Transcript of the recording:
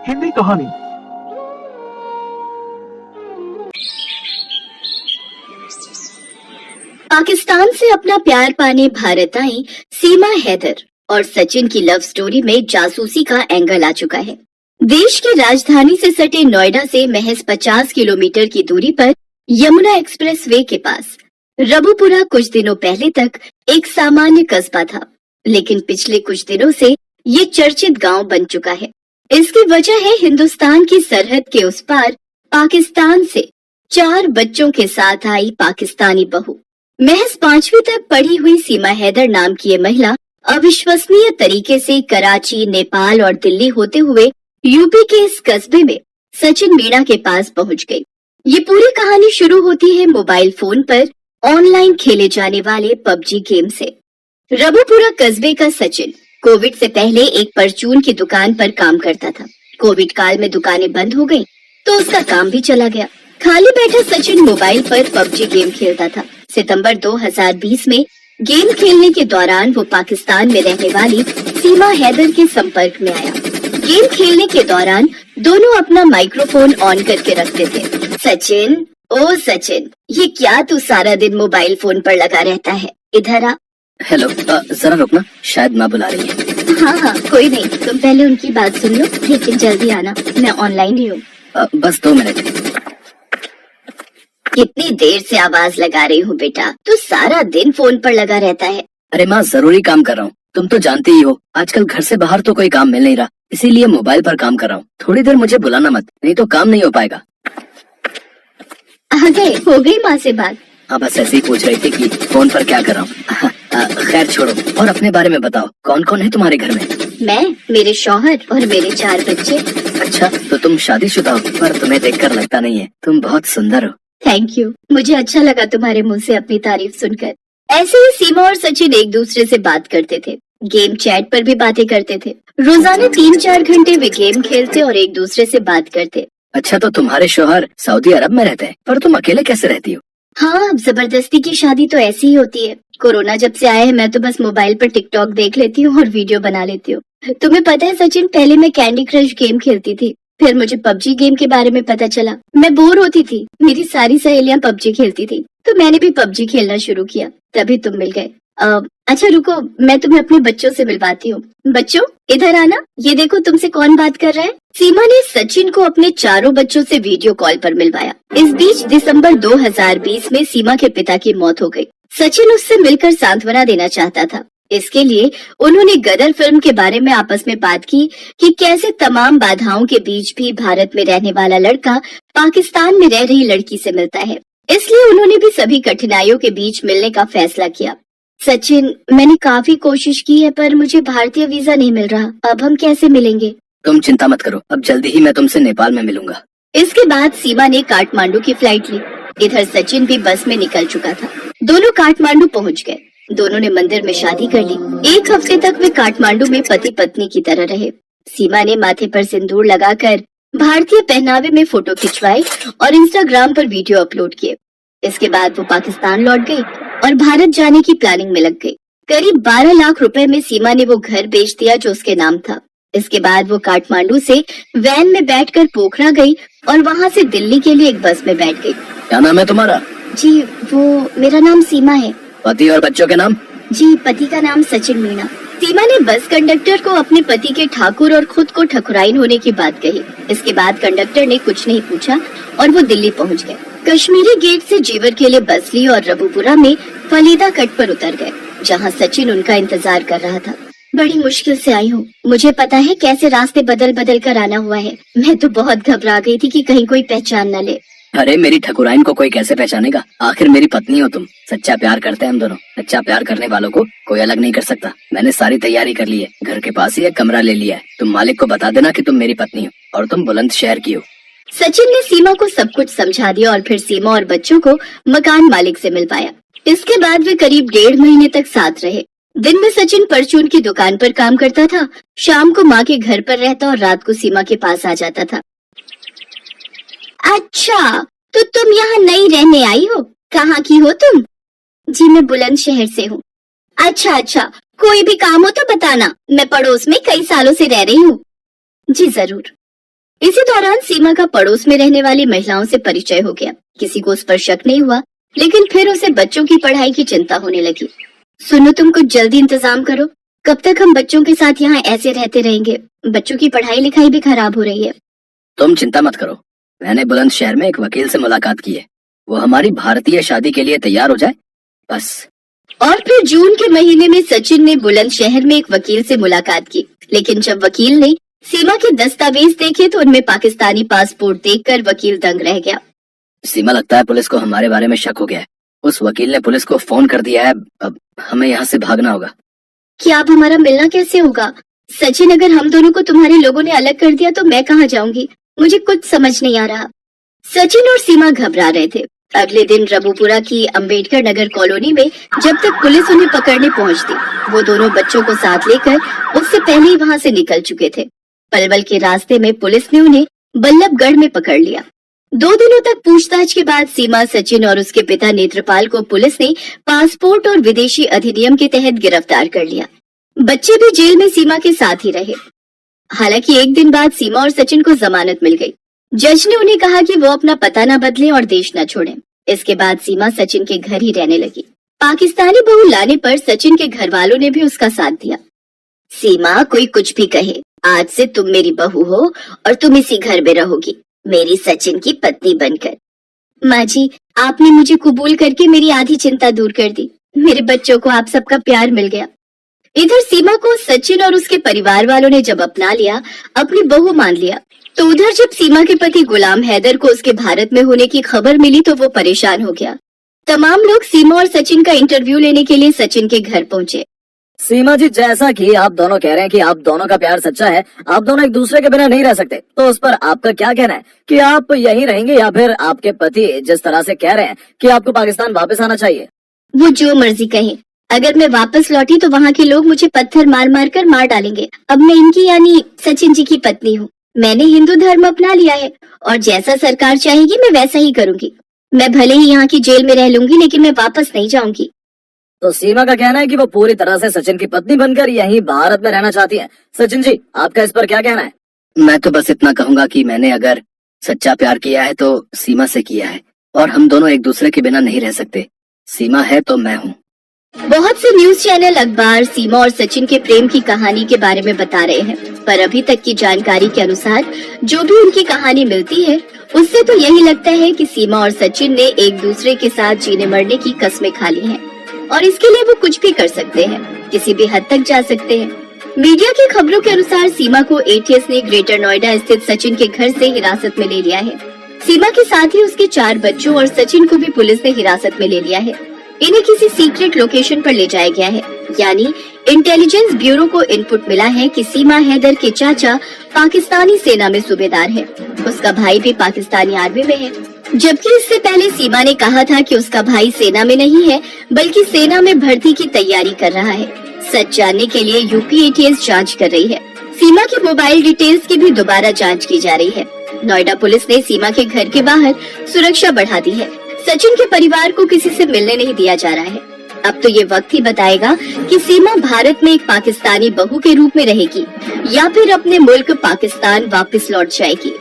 हिंदी कहानी। पाकिस्तान से अपना प्यार पाने भारत आई सीमा हैदर और सचिन की लव स्टोरी में जासूसी का एंगल आ चुका है। देश की राजधानी से सटे नोएडा से महज 50 किलोमीटर की दूरी पर यमुना एक्सप्रेस वे के पास रबुपुरा कुछ दिनों पहले तक एक सामान्य कस्बा था, लेकिन पिछले कुछ दिनों से ये चर्चित गांव बन चुका है। इसकी वजह है हिंदुस्तान की सरहद के उस पार पाकिस्तान से 4 बच्चों के साथ आई पाकिस्तानी बहू। महज 5वीं तक पढ़ी हुई सीमा हैदर नाम की ये महिला अविश्वसनीय तरीके से कराची, नेपाल और दिल्ली होते हुए यूपी के इस कस्बे में सचिन मीणा के पास पहुंच गई। ये पूरी कहानी शुरू होती है मोबाइल फोन पर ऑनलाइन खेले जाने वाले पबजी गेम से। रबुपुरा कस्बे का सचिन कोविड से पहले एक परचून की दुकान पर काम करता था। कोविड काल में दुकानें बंद हो गई तो उसका काम भी चला गया। खाली बैठा सचिन मोबाइल पर पबजी गेम खेलता था। सितंबर 2020 में गेम खेलने के दौरान वो पाकिस्तान में रहने वाली सीमा हैदर के संपर्क में आया। गेम खेलने के दौरान दोनों अपना माइक्रोफोन ऑन करके रखते थे। सचिन, ओ सचिन, ये क्या तू सारा दिन मोबाइल फोन पर लगा रहता है? इधर आ। हेलो, जरा रुकना, शायद माँ बुला रही है। हाँ, कोई नहीं, तुम पहले उनकी बात सुन लो, लेकिन जल्दी आना, मैं ऑनलाइन ही हूँ। बस 2 मिनट। कितनी देर से आवाज लगा रही हूँ बेटा, तू सारा दिन फोन पर लगा रहता है। अरे माँ, जरूरी काम कर रहा हूँ, तुम तो जानती ही हो, आजकल घर से बाहर तो कोई काम मिल नहीं रहा, इसीलिए मोबाइल पर काम कर रहा हूँ। थोड़ी देर मुझे बुलाना मत, नहीं तो काम नहीं हो पाएगा। आ गए? हो गई माँ से बात? हाँ, बस ऐसे ही पूछ रही थी कि फोन पर क्या कर रहा हूँ। खैर छोड़ो, और अपने बारे में बताओ, कौन कौन है तुम्हारे घर में? मैं, मेरे शौहर और मेरे 4 बच्चे। अच्छा, तो तुम शादीशुदा हो, पर तुम्हें देखकर लगता नहीं है, तुम बहुत सुंदर हो। थैंक यू, मुझे अच्छा लगा तुम्हारे मुंह से अपनी तारीफ सुनकर। ऐसे ही सीमा और सचिन एक दूसरे से बात करते थे, गेम चैट पर भी बातें करते थे। रोजाना 3-4 घंटे वे गेम खेलते और एक दूसरे से बात करते। अच्छा, तो तुम्हारे शौहर सऊदी अरब में रहते हैं, पर तुम अकेले कैसे रहती हो? हाँ, अब जबरदस्ती की शादी तो ऐसी ही होती है। कोरोना जब से आया है, मैं तो बस मोबाइल पर टिकटॉक देख लेती हूँ और वीडियो बना लेती हूँ। तुम्हें पता है सचिन, पहले मैं कैंडी क्रश गेम खेलती थी, फिर मुझे पबजी गेम के बारे में पता चला। मैं बोर होती थी, मेरी सारी सहेलियां पबजी खेलती थी, तो मैंने भी पबजी खेलना शुरू किया, तभी तुम मिल गए। अच्छा रुको, मैं तुम्हें अपने बच्चों से मिलवाती हूँ। बच्चों, इधर आना, ये देखो तुमसे कौन बात कर रहा है। सीमा ने सचिन को अपने 4 बच्चों से वीडियो कॉल पर मिलवाया। इस बीच दिसंबर 2020 में सीमा के पिता की मौत हो गई। सचिन उससे मिलकर सांत्वना देना चाहता था। इसके लिए उन्होंने गदर फिल्म के बारे में आपस में बात की कि कैसे तमाम बाधाओं के बीच भी भारत में रहने वाला लड़का पाकिस्तान में रह रही लड़की से मिलता है। इसलिए उन्होंने भी सभी कठिनाइयों के बीच मिलने का फैसला किया। सचिन, मैंने काफी कोशिश की है, पर मुझे भारतीय वीजा नहीं मिल रहा, अब हम कैसे मिलेंगे? तुम चिंता मत करो, अब जल्दी ही मैं तुमसे नेपाल में मिलूंगा। इसके बाद सीमा ने काठमांडू की फ्लाइट ली। इधर सचिन भी बस में निकल चुका था। दोनों काठमांडू पहुंच गए। दोनों ने मंदिर में शादी कर ली। 1 हफ्ते तक वे काठमांडू में पति पत्नी की तरह रहे। सीमा ने माथे पर सिंदूर लगाकर भारतीय पहनावे में फोटो खिंचवाए और इंस्टाग्राम पर वीडियो अपलोड किए। इसके बाद वो पाकिस्तान लौट गई और भारत जाने की प्लानिंग में लग गई। करीब 12 लाख रुपए में सीमा ने वो घर बेच दिया जो उसके नाम था। इसके बाद वो काठमांडू से वैन में बैठकर पोखरा गई और वहाँ से दिल्ली के लिए एक बस में बैठ गई। क्या नाम है तुम्हारा? जी, वो मेरा नाम सीमा है। पति और बच्चों के नाम? जी, पति का नाम सचिन मीणा। सीमा ने बस कंडक्टर को अपने पति के ठाकुर और खुद को ठकुराइन होने की बात कही। इसके बाद कंडक्टर ने कुछ नहीं पूछा और वो दिल्ली पहुंच गए। कश्मीरी गेट से जेवर के लिए बस ली और रबुपुरा में फलीदा कट पर उतर गए, जहां सचिन उनका इंतजार कर रहा था। बड़ी मुश्किल से आई हूँ, मुझे पता है कैसे रास्ते बदल बदल कर आना हुआ है। मैं तो बहुत घबरा गई थी कि कहीं कोई पहचान न ले। अरे, मेरी ठकुराइन को कोई कैसे पहचानेगा? आखिर मेरी पत्नी हो तुम। सच्चा प्यार करते हैं हम दोनों। सच्चा प्यार करने वालों को कोई अलग नहीं कर सकता। मैंने सारी तैयारी कर ली है, घर के पास ही एक कमरा ले लिया है। तुम मालिक को बता देना कि तुम मेरी पत्नी हो और तुम बुलंदशहर की हो। सचिन ने सीमा को सब कुछ समझा दिया और फिर सीमा और बच्चों को मकान मालिक से मिलवाया। इसके बाद वे करीब 1.5 महीने तक साथ रहे। दिन में सचिन परचून की दुकान पर काम करता था, शाम को माँ के घर पर रहता और रात को सीमा के पास आ जाता था। अच्छा, तो तुम यहाँ नई रहने आई हो? कहाँ की हो तुम? जी, मैं बुलंदशहर से हूँ। अच्छा, कोई भी काम हो तो बताना, मैं पड़ोस में कई सालों से रह रही हूँ। जी जरूर। इसी दौरान सीमा का पड़ोस में रहने वाली महिलाओं से परिचय हो गया। किसी को उस पर शक नहीं हुआ, लेकिन फिर उसे बच्चों की पढ़ाई की चिंता होने लगी। सुनो, तुम कुछ जल्दी इंतजाम करो, कब तक हम बच्चों के साथ यहाँ ऐसे रहते रहेंगे? बच्चों की पढ़ाई लिखाई भी खराब हो रही है। तुम चिंता मत करो, मैंने बुलंदशहर में एक वकील से मुलाकात की है, वो हमारी भारतीय शादी के लिए तैयार हो जाए बस। और फिर जून के महीने में सचिन ने बुलंदशहर में एक वकील से मुलाकात की, लेकिन जब वकील ने सीमा के दस्तावेज देखे तो उनमें पाकिस्तानी पासपोर्ट देखकर वकील दंग रह गया। सीमा, लगता है पुलिस को हमारे बारे में शक हो गया है। उस वकील ने पुलिस को फोन कर दिया है, अब हमें यहाँ से भागना होगा। क्या अब हमारा मिलना कैसे होगा? सचिन, अगर हम दोनों को तुम्हारे लोगों ने अलग कर दिया तो मैं कहाँ जाऊंगी? मुझे कुछ समझ नहीं आ रहा। सचिन और सीमा घबरा रहे थे। अगले दिन रबुपुरा की अंबेडकर नगर कॉलोनी में जब तक पुलिस उन्हें पकड़ने पहुंचती, वो दोनों बच्चों को साथ लेकर उससे पहले ही वहां से निकल चुके थे। पलवल के रास्ते में पुलिस ने उन्हें बल्लभगढ़ में पकड़ लिया। 2 दिनों तक पूछताछ के बाद सीमा, सचिन और उसके पिता नेत्रपाल को पुलिस ने पासपोर्ट और विदेशी अधिनियम के तहत गिरफ्तार कर लिया। बच्चे भी जेल में सीमा के साथ ही रहे। हालांकि एक दिन बाद सीमा और सचिन को जमानत मिल गई। जज ने उन्हें कहा कि वो अपना पता न बदलें और देश न छोड़ें। इसके बाद सीमा सचिन के घर ही रहने लगी। पाकिस्तानी बहू लाने पर सचिन के घर वालों ने भी उसका साथ दिया। सीमा, कोई कुछ भी कहे, आज से तुम मेरी बहू हो और तुम इसी घर में रहोगी, मेरी सचिन की पत्नी बनकर। माँ जी, आपने मुझे कबूल करके मेरी आधी चिंता दूर कर दी। मेरे बच्चों को आप सबका प्यार मिल गया। इधर सीमा को सचिन और उसके परिवार वालों ने जब अपना लिया, अपनी बहू मान लिया, तो उधर जब सीमा के पति गुलाम हैदर को उसके भारत में होने की खबर मिली तो वो परेशान हो गया। तमाम लोग सीमा और सचिन का इंटरव्यू लेने के लिए सचिन के घर पहुंचे। सीमा जी, जैसा कि आप दोनों कह रहे हैं कि आप दोनों का प्यार सच्चा है, आप दोनों एक दूसरे के बिना नहीं रह सकते, तो उस पर आपका क्या कहना है कि आप यहीं रहेंगे या फिर आपके पति जिस तरह से कह रहे हैं कि आपको पाकिस्तान वापस आना चाहिए? वो जो मर्जी कहे, अगर मैं वापस लौटी तो वहाँ के लोग मुझे पत्थर मार मार कर मार डालेंगे। अब मैं इनकी यानी सचिन जी की पत्नी हूँ। मैंने हिंदू धर्म अपना लिया है और जैसा सरकार चाहेगी मैं वैसा ही करूंगी। मैं भले ही यहाँ की जेल में रह लूंगी, लेकिन मैं वापस नहीं जाऊंगी। तो सीमा का कहना है कि वो पूरी तरह से सचिन की पत्नी बनकर यहीं भारत में रहना चाहती है। सचिन जी, आपका इस पर क्या कहना है? मैं तो बस इतना कहूंगा कि मैंने अगर सच्चा प्यार किया है तो सीमा से किया है, और हम दोनों एक दूसरे के बिना नहीं रह सकते। सीमा है तो मैं हूँ। बहुत से न्यूज चैनल, अखबार सीमा और सचिन के प्रेम की कहानी के बारे में बता रहे हैं, पर अभी तक की जानकारी के अनुसार जो भी उनकी कहानी मिलती है उससे तो यही लगता है कि सीमा और सचिन ने एक दूसरे के साथ जीने मरने की कस्में खा ली हैं और इसके लिए वो कुछ भी कर सकते हैं, किसी भी हद तक जा सकते हैं। मीडिया की खबरों के अनुसार सीमा को एटीएस ने ग्रेटर नोएडा स्थित सचिन के घर से हिरासत में ले लिया है। सीमा के साथ ही उसके 4 बच्चों और सचिन को भी पुलिस ने हिरासत में ले लिया है। इन्हें किसी सीक्रेट लोकेशन पर ले जाया गया है, यानी इंटेलिजेंस ब्यूरो को इनपुट मिला है कि सीमा हैदर के चाचा पाकिस्तानी सेना में सूबेदार है, उसका भाई भी पाकिस्तानी आर्मी में है। जबकि इससे पहले सीमा ने कहा था कि उसका भाई सेना में नहीं है, बल्कि सेना में भर्ती की तैयारी कर रहा है। सच जानने के लिए यूपी एटीएस जांच कर रही है। सीमा की मोबाइल डिटेल्स की भी दोबारा जांच की जा रही है। नोएडा पुलिस ने सीमा के घर के बाहर सुरक्षा बढ़ा दी है। सचिन के परिवार को किसी से मिलने नहीं दिया जा रहा है। अब तो ये वक्त ही बताएगा कि सीमा भारत में एक पाकिस्तानी बहू के रूप में रहेगी या फिर अपने मुल्क पाकिस्तान वापस लौट जाएगी।